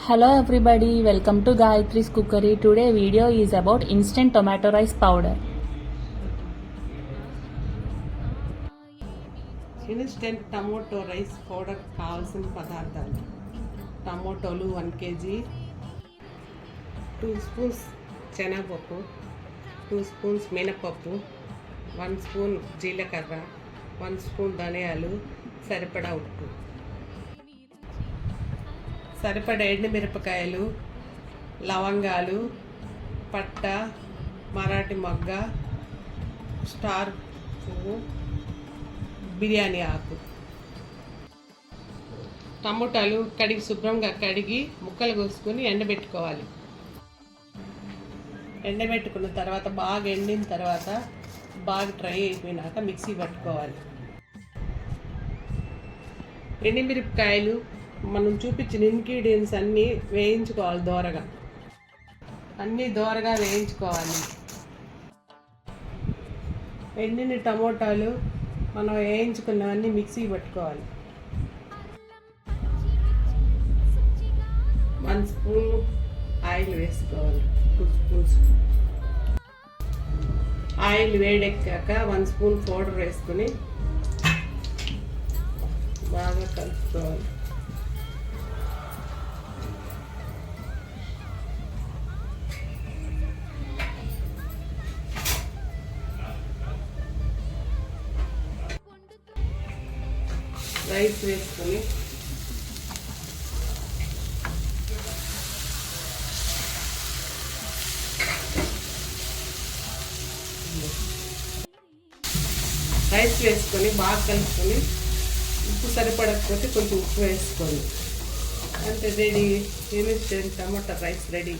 Hello everybody, welcome to Gayatri's Cookery. Today video is about instant tomato rice powder. Instant tomato rice powder కావాల్సిన పదార్థాలు: టమోటోలు 1 kg, 2 spoons శనగపప్పు, 2 spoons మినపప్పు, 1 spoon జీలకర్ర, 1 spoon ధనియాలు, సరిపడా ఉప్పు, సరిపడా ఎండుమిరపకాయలు, లవంగాలు, పట్ట, మరాఠీ మొగ్గ, స్టార్ పువ్వు, బిర్యానీ ఆకు. టమోటాలు శుభ్రంగా కడిగి ముక్కలు కోసుకొని ఎండబెట్టుకోవాలి. ఎండబెట్టుకున్న తర్వాత బాగా ఎండిన తర్వాత బాగా డ్రై అయిపోయినాక మిక్సీ పట్టుకోవాలి. ఎండుమిరపకాయలు మనం చూపించిన ఇంగ్రీడియంట్స్ అన్నీ వేయించుకోవాలి. దోరగా వేయించుకోవాలి. ఎండిన టమోటాలు మనం వేయించుకున్నవన్నీ మిక్సీ పట్టుకోవాలి. 1 స్పూన్ ఆయిల్ వేసుకోవాలి. 2 స్పూన్స్ ఆయిల్ వేడెక్కాక 1 స్పూన్ పౌడర్ వేసుకొని బాగా కలుపుకోవాలి. రైస్ వేసుకొని బాగా కలుపుకొని ఉప్పు సరిపడకపోతే కొంచెం ఉప్పు వేసుకోండి. అంటే రెడీ. ఇన్స్టెంట్ టమాటా రైస్ రెడీ.